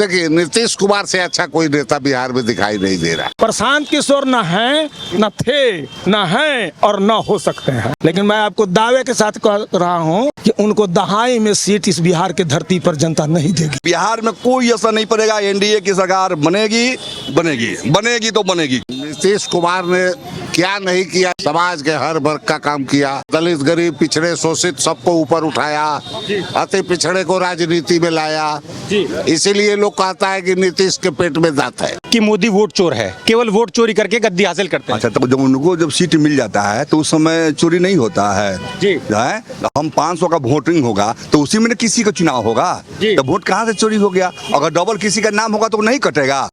देखिए, नीतीश कुमार से अच्छा कोई नेता बिहार में दिखाई नहीं दे रहा। प्रशांत किशोर न हैं, न थे, न हैं और न हो सकते हैं, लेकिन मैं आपको दावे के साथ कह रहा हूं कि उनको दहाई में सीट इस बिहार की धरती पर जनता नहीं देगी। बिहार में कोई असर नहीं पड़ेगा। एनडीए की सरकार बनेगी तो बनेगी। नीतीश कुमार ने क्या नहीं किया, समाज के हर वर्ग का काम किया, दलित गरीब पिछड़े शोषित सबको ऊपर उठाया, अति पिछड़े को राजनीति में लाया। इसीलिए लोग कहता है कि नीतीश के पेट में दांत है कि मोदी वोट चोर है, केवल वोट चोरी करके गद्दी हासिल करते हैं। अच्छा, तब जब उनको जब सीट मिल जाता है तो उस समय चोरी नहीं होता है जी। हम 500 का वोटिंग होगा तो उसी में किसी का चुनाव होगा, तो वोट कहाँ से चोरी हो गया? अगर डबल किसी का नाम होगा तो नहीं कटेगा,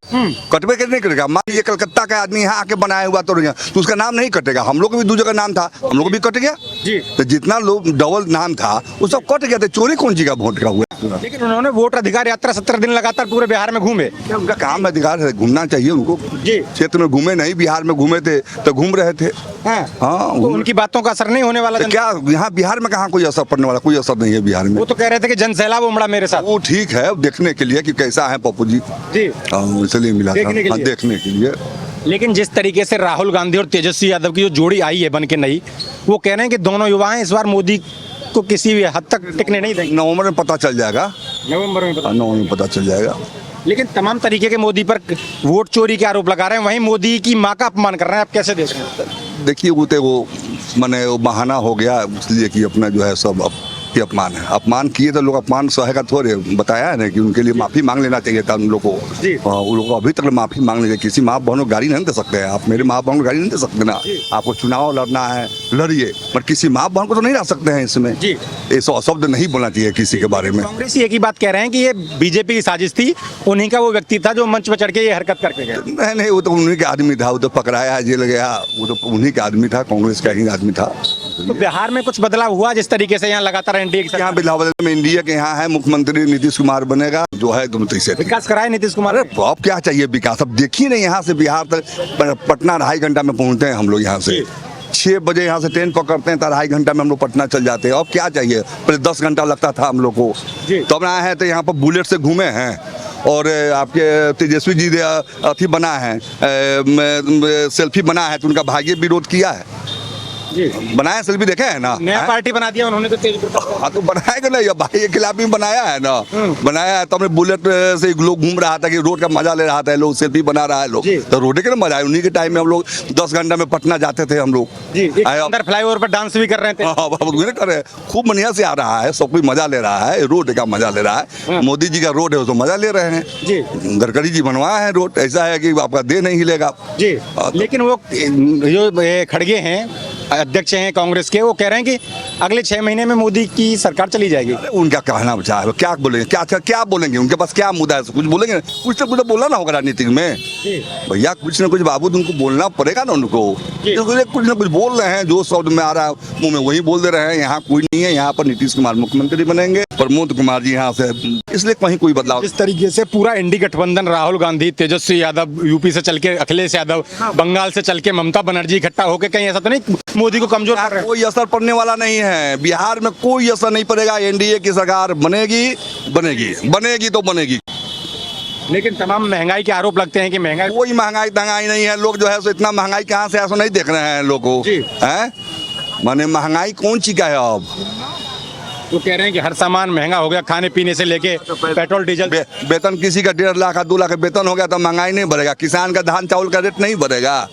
कटवे के नहीं कटेगा। मान लीजिए कलकत्ता का आदमी यहाँ आके बनाया हुआ तो उसका नाम नहीं कटेगा। हम लोग को भी दो जगह नाम था, हम लोग को भी कट गया जी। तो जितना लोग डबल नाम था वो सब कट गया। तो चोरी कौन सी का वोट का हुआ? लेकिन उन्होंने वोट अधिकार यात्रा 17 दिन लगातार पूरे बिहार में घूमे। उनका काम है, अधिकार है, घूमना चाहिए उनको जी। क्षेत्र में घूमे नहीं, बिहार में घूमे थे तो घूम रहे थे। हाँ, तो उनकी बातों का असर नहीं होने वाला? तो क्या यहाँ बिहार में कहाँ कोई असर पड़ने वाला? कोई असर नहीं है बिहार में। वो तो कह रहे थे कि जन सैलाब उमड़ा मेरे साथ। वो ठीक है, देखने के लिए कि कैसा है पप्पू जी, इसलिए मिला था देखने के लिए। लेकिन जिस तरीके से राहुल गांधी और तेजस्वी यादव की जो जोड़ी आई है बन के नई, वो कह रहे हैं कि दोनों युवा इस बार मोदी को किसी भी हद तक टिकने नहीं देंगे। नवंबर में पता चल जाएगा। नवंबर में पता चल जाएगा। लेकिन तमाम तरीके के मोदी पर वोट चोरी के आरोप लगा रहे हैं, वहीं मोदी की मां का अपमान कर रहे हैं। आप कैसे देख रहे हैं? देखिए, वो माने वो बहाना हो गया इसलिए कि अपना जो है सब अपमान है। अपमान किए तो लोग अपमान सहेगा थोड़े। बताया है ना कि उनके लिए माफी मांग लेना चाहिए था उन लोग को। उन लोग को अभी तक माफी मांग लेंगे। किसी माँ बहनों को गाड़ी नहीं दे सकते हैं आप। मेरे माँ बहन को गाड़ी नहीं दे सकते ना। आपको चुनाव लड़ना है, लड़िए, पर किसी माँ बहन को तो नहीं ला सकते हैं इसमें। ये शब्द नहीं बोलना चाहिए किसी के बारे में। कांग्रेस एक ही बात कह रहे हैं कि ये बीजेपी की साजिश थी, उन्हीं का वो व्यक्ति था जो मंच पर चढ़ के ये हरकत करके गया। नहीं, वो तो उन्हीं का आदमी था। वो तो पकड़ाया, जेल गया, वो तो उन्हीं का आदमी था, कांग्रेस का ही आदमी था। तो बिहार में कुछ बदलाव हुआ जिस तरीके से यहाँ लगातार एनडीए के यहाँ बदलाव में इंडिया के यहाँ है मुख्यमंत्री नीतीश कुमार बनेगा, जो है से विकास कराए नीतीश कुमार। अब क्या चाहिए विकास? अब देखिए नहीं, यहाँ से बिहार तक पटना 2.5 घंटा में पहुँचते हैं हम लोग। यहाँ से 6 बजे यहाँ से ट्रेन पकड़ते हैं तो 2.5 घंटा में हम लोग पटना चल जाते हैं। अब क्या चाहिए? पहले 10 घंटा लगता था हम लोग को। तब आए हैं तो यहाँ पर बुलेट से घूमे हैं। और आपके तेजस्वी जी अथी बना है, सेल्फी बना है तो उनका भाग्य विरोध किया है। बनाया, सेल्फी देखे है ना। नया पार्टी बना दिया उन्होंने तो तेज। हाँ, तो बनाएगा ना, भाई के खिलाफ भी बनाया है ना। बनाया है तो हमने बुलेट से लोग घूम रहा था कि रोड का मजा ले रहा था, लोग सेल्फी बना रहा है लोग, तो रोड के ना मजा है। उन्हीं के टाइम में हम लोग 10 घंटा में पटना जाते थे हम लोग। अंदर फ्लाईओवर पर डांस भी कर रहे थे। कर रहे, खूब बढ़िया से आ रहा है, सब कोई मजा ले रहा है, रोड का मजा ले रहा है। मोदी जी का रोड है, तो मजा ले रहे हैं। गडकरी जी बनवाया है रोड, ऐसा है कि आपका दे नहीं हिलेगा जी। लेकिन वो जो खड़गे हैं, अध्यक्ष हैं कांग्रेस के, वो कह रहे हैं कि अगले 6 महीने में मोदी की सरकार चली जाएगी। उनका कहना बचा है, क्या बोलेंगे? क्या बोलेंगे? उनके पास क्या मुद्दा है? कुछ बोलेंगे? कुछ तो बोलना ना होगा राजनीति में भैया। कुछ ना कुछ बाबू उनको बोलना पड़ेगा ना उनको। कुछ ना कुछ बोल रहे हैं, जो शब्द में आ रहा है मुंह में वही बोल दे रहे हैं। यहाँ कोई नहीं है, यहाँ पर नीतीश कुमार मुख्यमंत्री बनेंगे, प्रमोद कुमार जी यहाँ से, इसलिए कहीं कोई बदलाव। इस तरीके से पूरा इंडी गठबंधन, राहुल गांधी, तेजस्वी यादव यूपी से चल के अखिलेश यादव, बंगाल से चल के ममता बनर्जी इकट्ठा होकर, कहीं ऐसा तो नहीं मोदी को कमजोर कर रहे हैं? कोई असर पड़ने वाला नहीं है। बिहार में कोई असर नहीं पड़ेगा। एनडीए की सरकार बनेगी तो बनेगी। लेकिन तमाम महंगाई के आरोप लगते हैं कि महंगाई, कोई महंगाई नहीं है। लोग जो है सो इतना महंगाई कहाँ से ऐसा नहीं देख रहे हैं लोग को है। माने महंगाई कौन सी का है? अब वो कह रहे हैं कि हर सामान महंगा हो गया, खाने पीने से लेके पेट्रोल डीजल। वेतन किसी का 1.5 लाख 2 लाख वेतन हो गया तो महंगाई नहीं बढ़ेगा। किसान का धान चावल का रेट नहीं बढ़ेगा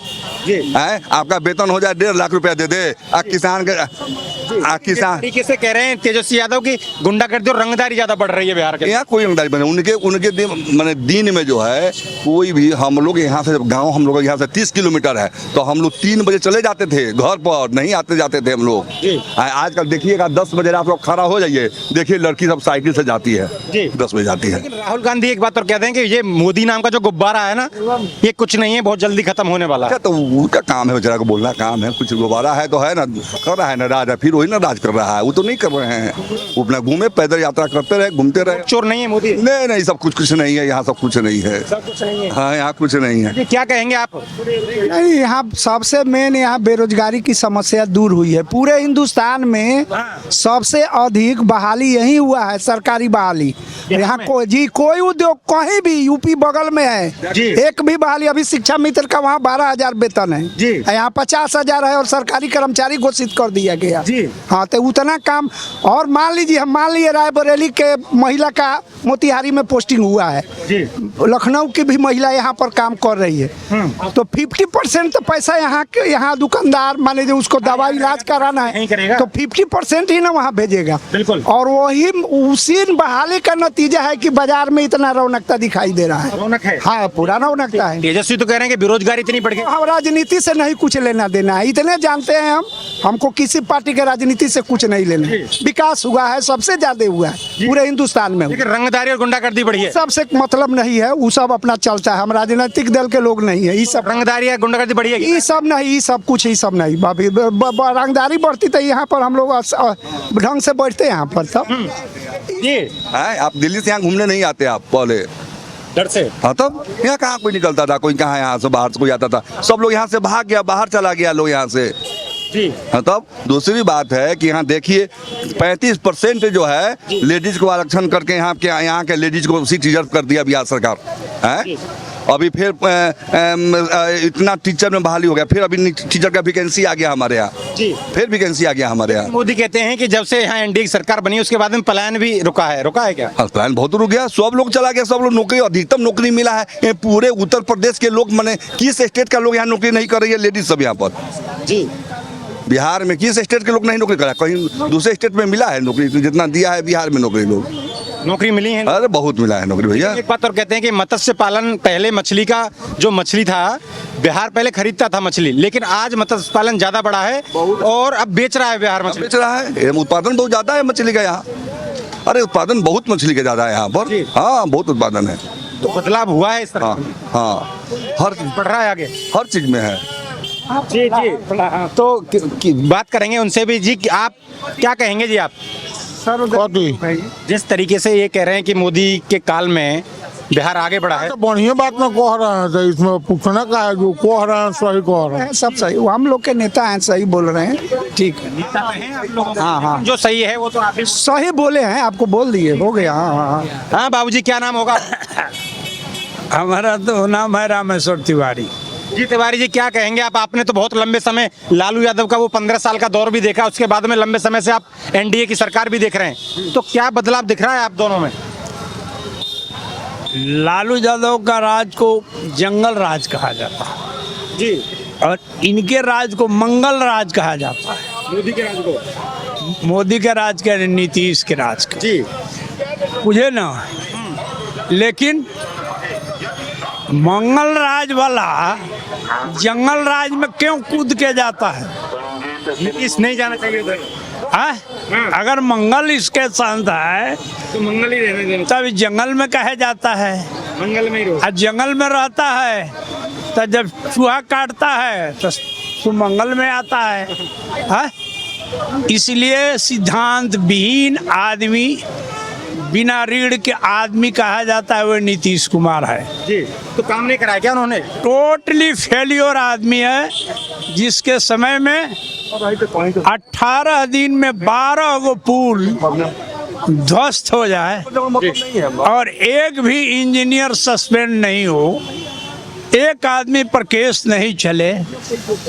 है। आपका वेतन हो जाए 1.5 लाख रुपया दे दे, किसान का किसान तरीके से कह रहे हैं तेजस्वी यादव की गुंडागर्दी और रंगदारी ज्यादा बढ़ रही है बिहार के। यहाँ कोई रंगदारी बने उनके दिन में जो है कोई भी, हम लोग यहाँ से गांव, हम लोग यहाँ से 30 किलोमीटर है, तो हम लोग 3 बजे चले जाते थे घर पर, नहीं आते जाते थे हम लोग। आजकल देखिएगा 10 बजे आप लोग खड़ा हो जाइए, देखिए लड़की सब साइकिल से जाती है, 10 बजे जाती है। राहुल गांधी एक बात और कहते हैं कि ये मोदी नाम का जो गुब्बारा है ना, ये कुछ नहीं है, बहुत जल्दी खत्म होने वाला है। तो उनका काम है बेचारा को बोलना काम है। कुछ गुब्बारा है तो है ना, कर रहा है ना राजा, फिर फिर वही ना राज कर रहा है, वो तो नहीं कर रहे हैं। वो अपना घूमे, पैदल यात्रा करते रहे, घूमते रहे। चोर नहीं है मोदी? नहीं नहीं, सब कुछ नहीं है यहाँ, सब कुछ नहीं है। सब कुछ नहीं है। हाँ, यहाँ कुछ नहीं है। ये क्या कहेंगे आप? नहीं, यहाँ सबसे मेन यहाँ बेरोजगारी की समस्या दूर हुई है। पूरे हिंदुस्तान में सबसे अधिक बहाली यही हुआ है, सरकारी बहाली। यहाँ कोई उद्योग कहीं भी यूपी बगल में है जी। एक भी बहाली। अभी शिक्षा मित्र का वहाँ 12,000 वेतन है जी। यहाँ 50,000 है और सरकारी कर्मचारी घोषित कर दिया गया जी। हाँ, तो उतना काम। और मान लीजिए रायबरेली के महिला का मोतिहारी में पोस्टिंग हुआ है जी। लखनऊ की भी महिला यहाँ पर काम कर रही है। तो 50% तो पैसा यहाँ दुकानदार मान लीजिए उसको दवा इलाज कराना नहीं है करेगा। तो 50% ही ना वहाँ भेजेगा। बिल्कुल। और वही उसी बहाली का नतीजा है कि बाजार में इतना रौनकता दिखाई दे रहा है। रौनक है। हाँ, पूरा रौनकता है। तेजस्वी तो कह रहे हैं कि बेरोजगारी इतनी बढ़ गई। हम राजनीति से नहीं कुछ लेना देना है, इतने जानते हैं हमको किसी पार्टी के राजनीति से कुछ नहीं लेना। विकास हुआ है, सबसे ज्यादा हुआ है पूरे हिंदुस्तान में। लेकिन रंगदारी और गुंडागर्दी बढ़ी है। सबसे मतलब नहीं है, वो सब अपना चलता है। हम राजनीतिक दल के लोग नहीं है। ये सब रंगदारी या गुंडागर्दी बढ़ी है? ये सब नहीं, ये सब कुछ ही सब नहीं। रंगदारी बढ़ती तो यहाँ पर हम लोग ढंग से बैठते यहाँ पर तब। ये आप दिल्ली से यहाँ घूमने नहीं आते आप पहले? डर से? हाँ, तब यहाँ कहाँ कोई निकलता था, कोई कहाँ यहाँ से बाहर से कोई आता था? सब लोग यहाँ से भाग गया, बाहर चला गया लोग यहाँ से। जी। हाँ, तब दूसरी बात है कि यहाँ देखिए 35% जो है लेडीज को आरक्षण करके यहाँ के लेडीज को सीट रिजर्व कर दिया बिहार सरकार है। अभी फिर इतना टीचर में बहाली हो गया, फिर अभी टीचर का वैकेंसी आ गया हमारे यहाँ। जी। फिर वैकेंसी आ गया हमारे यहाँ। मोदी कहते हैं कि जब से यहाँ एनडीए की सरकार बनी उसके बाद में पलायन भी रुका है क्या? हाँ, प्लान बहुत रुक गया, सब लोग चला गया, सब लोग नौकरी, अधिकतम नौकरी मिला है। ये पूरे उत्तर प्रदेश के लोग, माने किस स्टेट का लोग यहाँ नौकरी नहीं कर रही है लेडीज सब यहाँ पर? जी। बिहार में किस स्टेट के लोग नहीं नौकरी करा? कहीं दूसरे स्टेट में मिला है नौकरी? जितना दिया है बिहार में नौकरी लोग, नौकरी मिली है? अरे बहुत मिला है नौकरी भैया। एक बात और कहते हैं कि मत्स्य पालन पहले मछली का जो मछली था बिहार पहले खरीदता था मछली, लेकिन आज मत्स्य पालन ज्यादा बढ़ा है और अब बेच रहा है बिहार मछली। बेच रहा है, उत्पादन बहुत ज्यादा है मछली का यहाँ। अरे उत्पादन बहुत मछली का ज्यादा है यहाँ पर। हाँ, बहुत उत्पादन है। तो बदलाव हुआ है इस तरह? हाँ हाँ, हर बढ़ रहा है आगे, हर चीज में है। जी जी। तो बात करेंगे उनसे भी। जी, आप क्या कहेंगे जी? आप जिस तरीके से ये कह रहे हैं कि मोदी के काल में बिहार आगे बढ़ा है, तो बढ़िया बात में कह रहे हैं, तो इसमें पूछना का है? जो कह रहे हैं सही कह रहे हैं। सब सही, हम लोग के नेता हैं, सही बोल रहे हैं। ठीक है, नेता तो हैं आप लोगों के। हाँ, हाँ। जो सही है वो तो आप ही सही बोले हैं, आपको बोल दिए, हो गया। हाँ हाँ। हाँ बाबूजी, क्या नाम होगा? हमारा तो नाम है रामेश्वर तिवारी। जी तिवारी जी, क्या कहेंगे आप? आपने तो बहुत लंबे समय लालू यादव का वो 15 साल का दौर भी देखा, उसके बाद में लंबे समय से आप एनडीए की सरकार भी देख रहे हैं, तो क्या बदलाव दिख रहा है आप दोनों में? लालू यादव का राज को जंगल राज कहा जाता है जी, और इनके राज को मंगल राज कहा जाता है। मोदी के राज को? मोदी के राज के, नीतीश के राज के, जी। मुझे ना, लेकिन मंगल राज वाला जंगल राज में क्यों कूद के जाता है? नीतीश नहीं जाना चाहिए उधर। हाँ? अगर मंगल इसके साथ है तो मंगल ही रहने देना, तब जंगल में कहे जाता है। मंगल में ही रहो। और जंगल में रहता है तो जब चूहा काटता है तो सुमंगल में आता है। हाँ? इसलिए सिद्धांत विहीन आदमी, बिना रीढ़ के आदमी कहा जाता है, वो नीतीश कुमार है। जी। तो काम नहीं कराया क्या उन्होंने? टोटली फेलियर आदमी है, जिसके समय में 18 दिन में 12 गो पुल ध्वस्त हो जाए और एक भी इंजीनियर सस्पेंड नहीं हो, एक आदमी पर केस नहीं चले,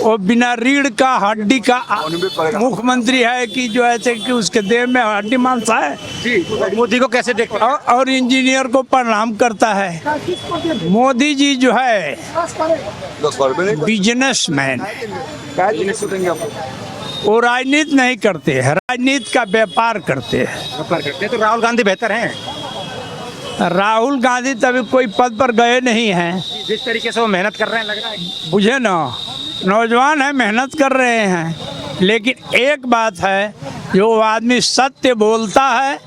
और बिना रीढ़ का हड्डी का मुख्यमंत्री है कि जो ऐसे कि उसके देह में हड्डी मांस है। जी। मोदी को कैसे देखते हैं? और इंजीनियर को प्रणाम करता है। मोदी जी जो है बिजनेसमैन, वो राजनीति नहीं करते हैं, राजनीति का व्यापार करते हैं। तो राहुल गांधी बेहतर हैं? राहुल गांधी तभी कोई पद पर गए नहीं हैं। जिस तरीके से वो मेहनत कर रहे हैं, लग रहा है। बुझे ना, नौजवान है, मेहनत कर रहे हैं, लेकिन एक बात है, जो आदमी सत्य बोलता है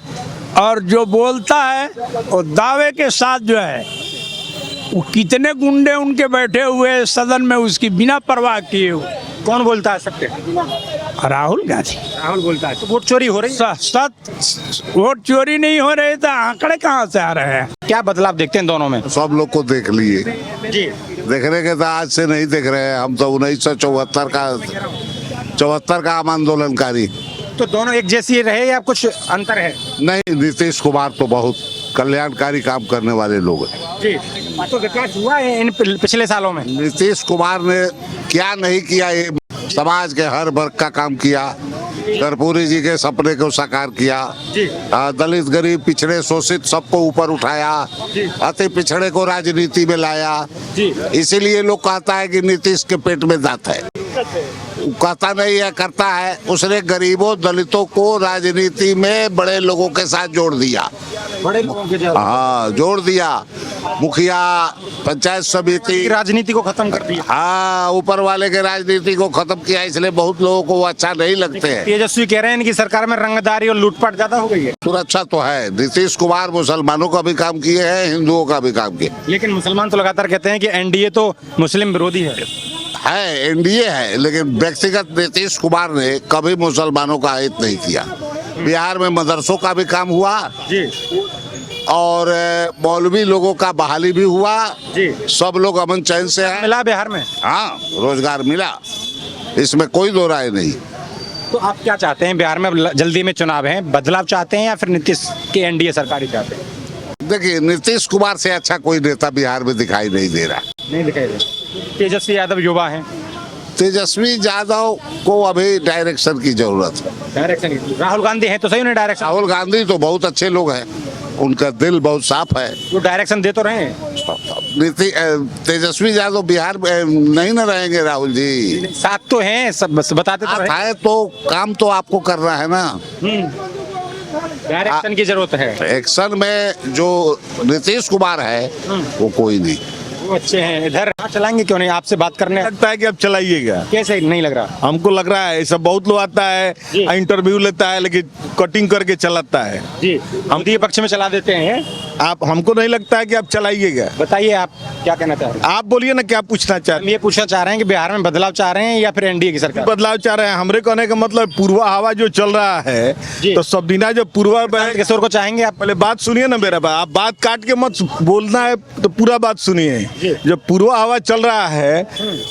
और जो बोलता है वो दावे के साथ जो है, वो कितने गुंडे उनके बैठे हुए सदन में उसकी बिना परवाह किए हुए कौन बोलता है सत्य? राहुल गांधी। राहुल बोलता है। तो वोट चोरी हो रही है। सत वोट चोरी नहीं हो रहे तो आंकड़े कहाँ से आ रहे हैं? क्या बदलाव देखते हैं दोनों में? सब लोग को देख लिए, जी देखने के तो आज से नहीं देख रहे हैं। हम तो 1974 का आम आंदोलनकारी। तो दोनों एक जैसी रहे या कुछ अंतर है? नहीं, नीतीश कुमार तो बहुत कल्याणकारी काम करने वाले लोग हैं। जी तो विकास हुआ है इन पिछले सालों में? नीतीश कुमार ने क्या नहीं किया, ये समाज के हर वर्ग का काम किया। कर्पूरी जी के सपने को साकार किया। दलित गरीब पिछड़े शोषित सबको ऊपर उठाया। अति पिछड़े को राजनीति में लाया। इसीलिए लोग कहता है कि नीतीश के पेट में दांत है। वो कहता नहीं है, करता है। उसने गरीबों दलितों को राजनीति में बड़े लोगों के साथ जोड़ दिया। बड़े लोगों के हाँ, जोड़ दिया। मुखिया, पंचायत समिति, राजनीति को खत्म कर दिया। हाँ, ऊपर वाले के राजनीति को खत्म किया। इसलिए बहुत लोगों को वो अच्छा नहीं लगते हैं। तेजस्वी कह रहे हैं कि सरकार में रंगदारी और लूटपाट ज्यादा हो गई है। सुरक्षा तो है। नीतीश कुमार मुसलमानों का भी काम किए हैं, हिंदुओं का भी काम किए। लेकिन मुसलमान तो लगातार कहते हैं कि एनडीए तो मुस्लिम विरोधी है। एनडीए है, लेकिन व्यक्तिगत नीतीश कुमार ने कभी मुसलमानों का हित नहीं किया। बिहार में मदरसों का भी काम हुआ जी, और मौलवी लोगों का बहाली भी हुआ जी। सब लोग अमन चैन से हैं। मिला बिहार में? हाँ, रोजगार मिला, इसमें कोई दो राय नहीं। तो आप क्या चाहते हैं? बिहार में जल्दी में चुनाव है, बदलाव चाहते हैं या फिर नीतीश के एनडीए सरकार ही चाहते हैं? देखिए, नीतीश कुमार से अच्छा कोई नेता बिहार में दिखाई नहीं दे रहा। नहीं दिखाई दे। तेजस्वी यादव युवा हैं। तेजस्वी यादव को अभी डायरेक्शन की जरूरत है। डायरेक्शन राहुल गांधी है तो सही, उन्हें डायरेक्शन। राहुल गांधी तो बहुत अच्छे लोग हैं, उनका दिल बहुत साफ है। वो डायरेक्शन दे तो रहे हैं। तेजस्वी यादव बिहार में नहीं न रहेंगे। राहुल जी साथ तो हैं, सब बताते तो रहे। है, तो काम तो आपको करना है ना। डायरेक्शन की जरूरत है। एक्शन में जो नीतीश कुमार है वो कोई नहीं। वो अच्छे हैं। इधर चलाएंगे क्यों नहीं? आपसे बात करने लगता है कि अब चलाइएगा। कैसे नहीं लग रहा? हमको लग रहा है, सब बहुत लोग आता है, इंटरव्यू लेता है, लेकिन कटिंग करके चलाता है। जी, हम तो ये पक्ष में चला देते हैं। आप, हमको नहीं लगता है कि आप चलाइएगा। बताइए आप क्या कहना चाह रहे हैं? आप बोलिए ना, क्या पूछना चाह हम रहे ये पूछना चाह रहे हैं कि बिहार में बदलाव चाह रहे हैं या फिर एनडीए की सरकार? हैं? बदलाव चाह रहे हैं। हमरे कहने का मतलब पूर्वा हवा जो चल रहा है, तो सब दिना जो पूर्वा किशोर को चाहेंगे आप? पहले बात सुनिए ना मेरा बात। आप बात काट के मत बोलना है, तो पूरा बात सुनिए। जब पूर्वा हवा चल रहा है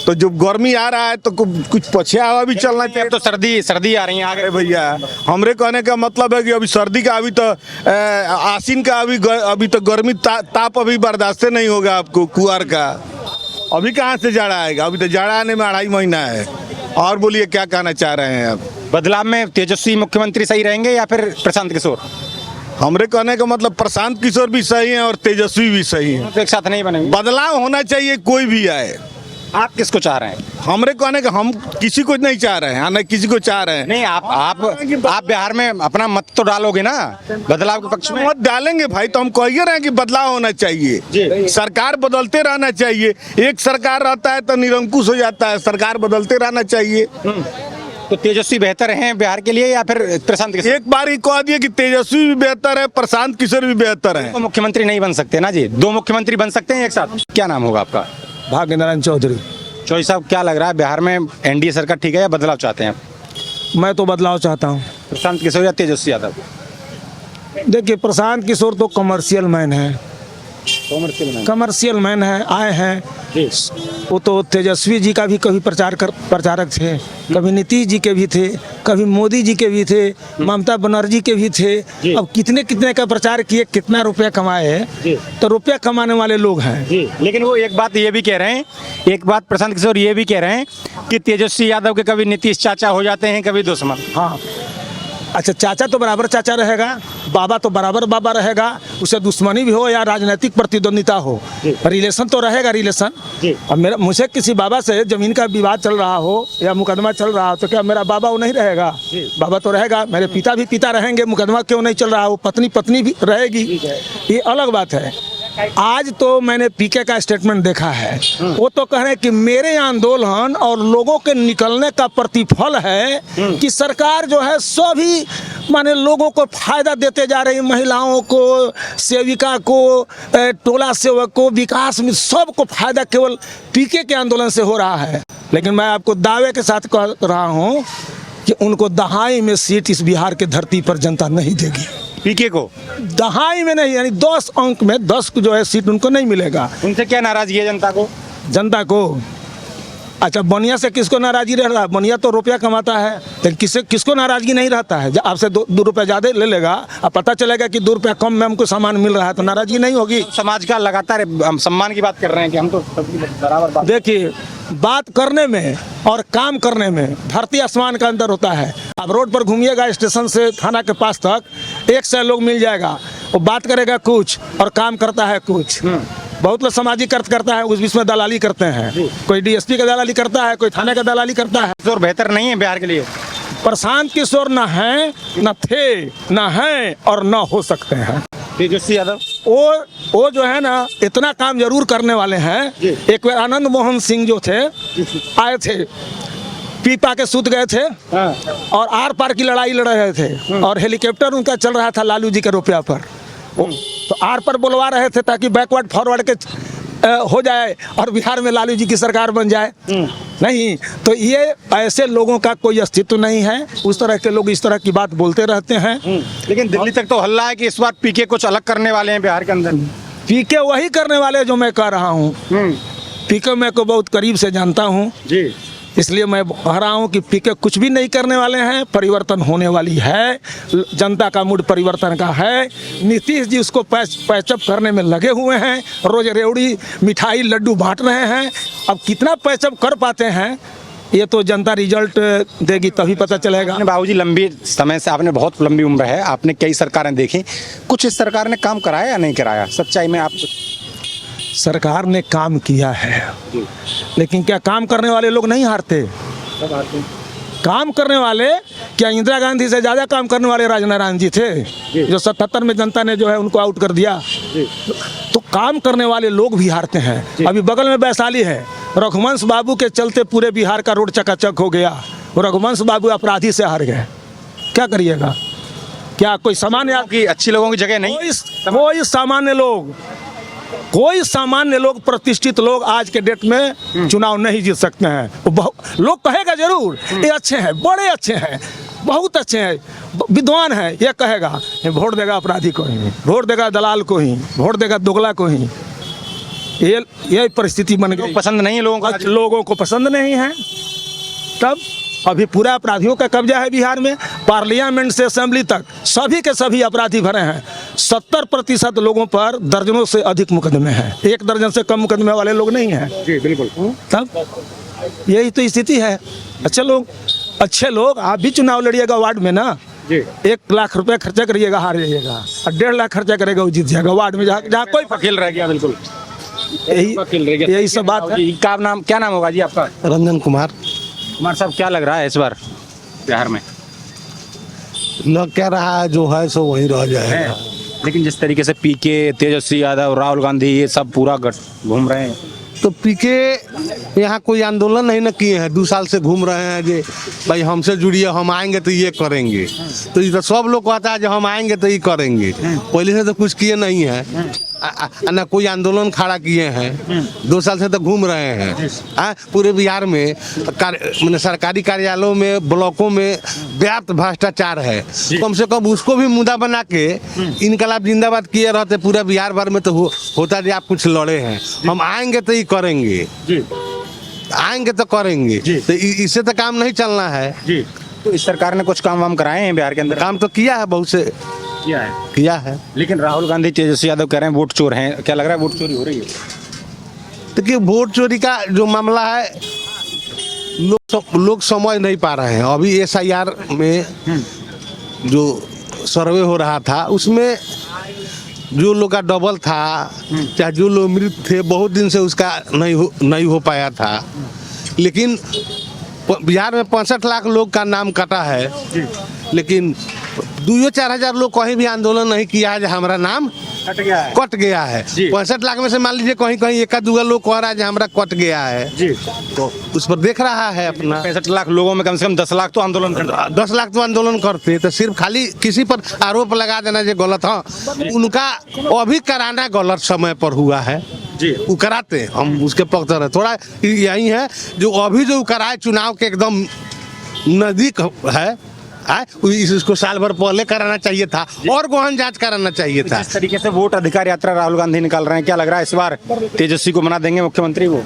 तो जब गर्मी आ रहा है तो कुछ पछिया हवा भी चलना चाहिए। तो सर्दी आ रही है आगे। भैया, हमरे कहने का मतलब है कि अभी सर्दी का, अभी तो आसीन का, अभी तो गर्मी ताप अभी बर्दाश्त नहीं होगा आपको। कुआर का अभी कहाँ से जाड़ा आएगा? अभी तो जाड़ा आने में 2.5 महीना है। और बोलिए, क्या कहना चाह रहे हैं आप? बदलाव में तेजस्वी मुख्यमंत्री सही रहेंगे या फिर प्रशांत किशोर? हमरे कहने का मतलब प्रशांत किशोर भी सही है और तेजस्वी भी सही है। तो एक साथ नहीं बनेंगे। बदलाव होना चाहिए, कोई भी आए। आप किसको चाह रहे हैं? हमरे कहने का, हम किसी को नहीं चाह रहे हैं, ना किसी को चाह रहे हैं। नहीं, आप बिहार में अपना मत तो डालोगे ना बदलाव के पक्ष में? मत डालेंगे भाई, तो हम कह रहे हैं कि बदलाव होना चाहिए। सरकार बदलते रहना चाहिए। एक सरकार रहता है तो निरंकुश हो जाता है, सरकार बदलते रहना चाहिए। तो तेजस्वी बेहतर हैं बिहार के लिए या फिर प्रशांत किशोर? एक बार ही कह दिए कि तेजस्वी भी बेहतर है, प्रशांत किशोर भी बेहतर है। तो मुख्यमंत्री नहीं बन सकते ना जी? 2 मुख्यमंत्री बन सकते हैं एक साथ। क्या नाम होगा आपका? भाग्य नारायण चौधरी। चौधरी साहब, क्या लग रहा है बिहार में एनडीए सरकार ठीक है या बदलाव चाहते हैं आप? मैं तो बदलाव चाहता हूँ। प्रशांत किशोर या तेजस्वी यादव? देखिए, प्रशांत किशोर तो कमर्शियल मैन है, कमर्शियल मैन है, आए हैं। वो तो तेजस्वी जी का भी कभी प्रचारक थे, कभी नीतीश जी के भी थे, कभी मोदी जी के भी थे, ममता बनर्जी के भी थे। अब कितने कितने का प्रचार किए, कितना रुपया कमाए, तो रुपया कमाने वाले लोग हैं। लेकिन वो एक बात ये भी कह रहे हैं, एक बात प्रशांत किशोर ये भी कह रहे हैं कि तेजस्वी यादव के कभी नीतीश चाचा हो जाते हैं, कभी दुश्मन। हाँ, अच्छा, चाचा तो बराबर चाचा रहेगा, बाबा तो बराबर बाबा रहेगा। उसे दुश्मनी भी हो या राजनीतिक प्रतिद्वंदिता हो, रिलेशन तो रहेगा, रिलेशन। अब मुझे किसी बाबा से जमीन का विवाद चल रहा हो या मुकदमा चल रहा हो, तो क्या मेरा बाबा वो नहीं रहेगा? बाबा तो रहेगा। मेरे पिता भी पिता रहेंगे, मुकदमा क्यों नहीं चल रहा हो, पत्नी पत्नी भी रहेगी, ये अलग बात है। आज तो मैंने पीके का स्टेटमेंट देखा है, वो तो कह रहे हैं कि मेरे आंदोलन और लोगों के निकलने का प्रतिफल है कि सरकार जो है सभी माने लोगों को फायदा देते जा रही है, महिलाओं को, सेविका को, टोला सेवक को, विकास में सबको फायदा केवल पीके के आंदोलन से हो रहा है। लेकिन मैं आपको दावे के साथ कह रहा हूँ कि उनको दहाई में सीट इस बिहार के धरती पर जनता नहीं देगी। पीके को दहाई में नहीं, यानी 10 अंक में 10 जो है सीट उनको नहीं मिलेगा। उनसे क्या नाराजगी है जनता को? जनता को अच्छा, बनिया से किसको नाराजगी रह रहा है? बनिया तो रुपया कमाता है, लेकिन किसको नाराजगी नहीं रहता है? जब आपसे दो रुपया ज़्यादा ले लेगा, अब पता चलेगा कि 2 रुपया कम में हमको सामान मिल रहा है, तो नाराजगी नहीं होगी। समाज का लगातार हम सम्मान की बात कर रहे हैं कि हम तो सबकी बराबर बात। देखिए, बात करने में और काम करने में धरती आसमान का अंतर होता है। आप रोड पर घूमिएगा, स्टेशन से थाना के पास तक 100 लोग मिल जाएगा, वो बात करेगा कुछ और काम करता है कुछ। बहुत लोग सामाजिक अर्थ करता है, उस बीच में दलाली करते हैं। कोई डीएसपी का दलाली करता है, कोई थाने का दलाली करता है। और बेहतर नहीं है बिहार के लिए? प्रशांत किशोर न हैं, न थे, न हैं और न हो सकते हैं। तेजस्वी यादव वो जो है ना, इतना काम जरूर करने वाले हैं। एक बार आनंद मोहन सिंह जो थे, आए थे, पीपा के सूत गए थे और आर पार की लड़ाई लड़ रहे थे और हेलीकॉप्टर उनका चल रहा था लालू जी के रुपया पर। तो आर पर बुलवा रहे थे ताकि बैकवर्ड फॉरवर्ड के हो जाए और बिहार में लालू जी की सरकार बन जाए। नहीं, तो ये ऐसे लोगों का कोई अस्तित्व नहीं है। उस तरह के लोग इस तरह की बात बोलते रहते हैं। लेकिन दिल्ली तक तो हल्ला है कि इस बार पीके कुछ अलग करने वाले हैं बिहार के अंदर। पीके वही करने वाले जो मैं कह रहा हूँ। पीके मैं को बहुत करीब से जानता हूँ जी, इसलिए मैं कह रहा हूँ कि पीके कुछ भी नहीं करने वाले हैं। परिवर्तन होने वाली है, जनता का मूड परिवर्तन का है। नीतीश जी उसको पैचअप करने में लगे हुए हैं, रोज रेवड़ी मिठाई लड्डू बांट रहे हैं। अब कितना पैचअप कर पाते हैं ये तो जनता रिजल्ट देगी, तभी पता चलेगा। बाबूजी, लंबी समय से आपने, बहुत लंबी उम्र है, आपने कई सरकारें देखी, कुछ इस सरकार ने काम कराया या नहीं कराया? सच्चाई में आप सरकार ने काम किया है, लेकिन क्या काम करने वाले लोग नहीं हारते? काम करने वाले, क्या इंदिरा गांधी से ज़्यादा काम करने वाले राजनारायण जी थे, जो 77 में जनता ने जो है उनको आउट कर दिया। तो काम करने वाले लोग भी हारते हैं। अभी बगल में वैशाली है, रघुवंश बाबू के चलते पूरे बिहार का रोड चकाचक हो गया। रघुवंश बाबू अपराधी से हार गए, क्या करिएगा? क्या कोई सामान्य की अच्छी लोगों की जगह नहीं? कोई सामान्य लोग, प्रतिष्ठित लोग आज के डेट में चुनाव नहीं जीत सकते हैं। लोग कहेगा जरूर ये अच्छे हैं, बड़े अच्छे हैं, बहुत अच्छे हैं, विद्वान हैं, ये कहेगा। वोट देगा अपराधी को ही, वोट देगा दलाल को ही, वोट देगा दोगला को ही। ये परिस्थिति बन गई। पसंद नहीं है लोगों को पसंद नहीं है। तब अभी पूरा अपराधियों का कब्जा है बिहार में। पार्लियामेंट से असेंबली तक सभी के सभी अपराधी भरे हैं। 70% लोगों पर दर्जनों से अधिक मुकदमे हैं। 1 दर्जन से कम मुकदमे वाले लोग नहीं हैं जी, बिल्कुल। तब यही तो स्थिति है। अच्छे लोग आप भी चुनाव लड़िएगा वार्ड में ना जी, 1 लाख रुपए खर्चा करिएगा, हार जाइएगा, और 1.5 लाख खर्चा करेगा, वो जीत जाएगा वार्ड में, जहाँ कोई वकील रह गया। बिल्कुल यही सब बात है। क्या नाम होगा जी आपका? रंजन कुमार साहब, क्या लग रहा है इस बार बिहार में? लग क्या रहा है, जो है सो वही रह जाएगा। लेकिन जिस तरीके से पीके, तेजस्वी यादव, राहुल गांधी, ये सब पूरा घूम रहे हैं, तो पीके यहाँ कोई आंदोलन नहीं न किए हैं। 2 साल से घूम रहे हैं कि भाई हमसे जुड़िए, हम आएंगे तो ये करेंगे। तो ये तो सब लोग कहता है जो हम आएंगे तो ये करेंगे। पहले से तो कुछ किए नहीं है, ना कोई आंदोलन खड़ा किए हैं। 2 साल से तो घूम रहे हैं। पूरे बिहार में मैंने सरकारी कार्यालयों में, ब्लॉकों में व्याप्त भ्रष्टाचार है। कम से कम उसको भी मुद्दा बना के इनकलाब जिंदाबाद किए रहते पूरा बिहार भर में, तो होता जी आप कुछ लड़े हैं, हम आएंगे तो ये करेंगे, आएंगे तो करेंगे। तो इससे तो काम नहीं चलना है जी। तो इस सरकार ने कुछ काम वाम कराए हैं बिहार के अंदर? काम तो किया है, बहुत से किया है। लेकिन राहुल गांधी, तेजस्वी यादव कह रहे हैं वोट चोर हैं। क्या लग रहा है वोट चोरी हो रही है? देखिए, वोट चोरी का जो मामला है लोग समझ नहीं पा रहे हैं। अभी SIR में जो सर्वे हो रहा था उसमें जो लोग का डबल था, चाहे जो लोग मृत थे, बहुत दिन से उसका नहीं हो पाया था। लेकिन बिहार में 65 लाख लोग का नाम कटा है, लेकिन 2-4 हजार लोग कहीं भी आंदोलन नहीं किया है जो हमारा नाम कट गया है। 65 लाख में से मान लीजिए कहीं 1-2 लोग कह रहा है जो हमारा कट गया है जी, तो उस पर देख रहा है अपना। 65 लाख लोगों में कम से कम 10 लाख तो आंदोलन करते। 10 लाख तो आंदोलन करते, तो सिर्फ खाली किसी पर आरोप लगा देना जो गलत है, उनका अभी कराना गलत समय पर हुआ है। जी। वो कराते हैं, हम उसके पक्ष रहे। थोड़ा यही है जो अभी जो कराए चुनाव के एकदम नजदीक है, इसको साल भर पहले कराना चाहिए था और गहन जांच कराना चाहिए था। जिस तरीके से वोट अधिकार यात्रा राहुल गांधी निकाल रहे हैं, क्या लग रहा है इस बार तेजस्वी को बना देंगे मुख्यमंत्री वो?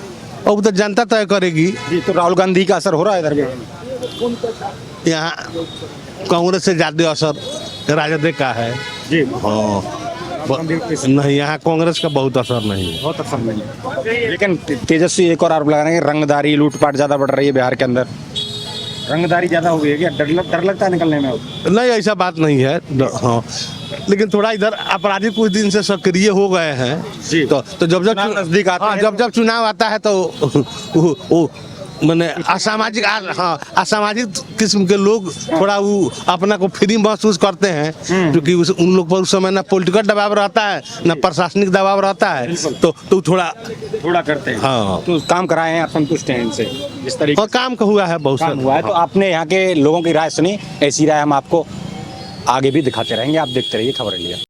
अब तो जनता तय करेगी। जी, तो राहुल गांधी का असर हो रहा है इधर भी? यहाँ कांग्रेस से ज्यादा असर राजद का है। जी, हाँ नहीं, यहाँ कांग्रेस का बहुत असर नहीं है। बहुत असर नहीं है। लेकिन तेजस्वी एक और आरोप लगा रहे हैं, रंगदारी लूटपाट ज्यादा बढ़ रही है बिहार के अंदर। रंगदारी ज्यादा हो गई है क्या? डर लगता है निकलने में? नहीं, ऐसा बात नहीं है। हाँ, लेकिन थोड़ा इधर अपराधी कुछ दिन से सक्रिय हो गए हैं। जी। तो जब चुनाव नजदीक आता है जब चुनाव आता है तो वो मैंने असामाजिक असामाजिक किस्म के लोग थोड़ा वो अपना को फ्री महसूस करते हैं, क्योंकि उन लोग पर उस समय ना पॉलिटिकल दबाव रहता है ना प्रशासनिक दबाव रहता है, तो थोड़ा करते हैं। हाँ, तो काम कराए हैं, आप संतुष्ट हैं इनसे जिस तरीके और काम का हुआ है, बहुत काम हुआ है? तो आपने यहाँ के लोगों की राय सुनी, ऐसी राय हम आपको आगे भी दिखाते रहेंगे, आप देखते रहिए खबरें लिए।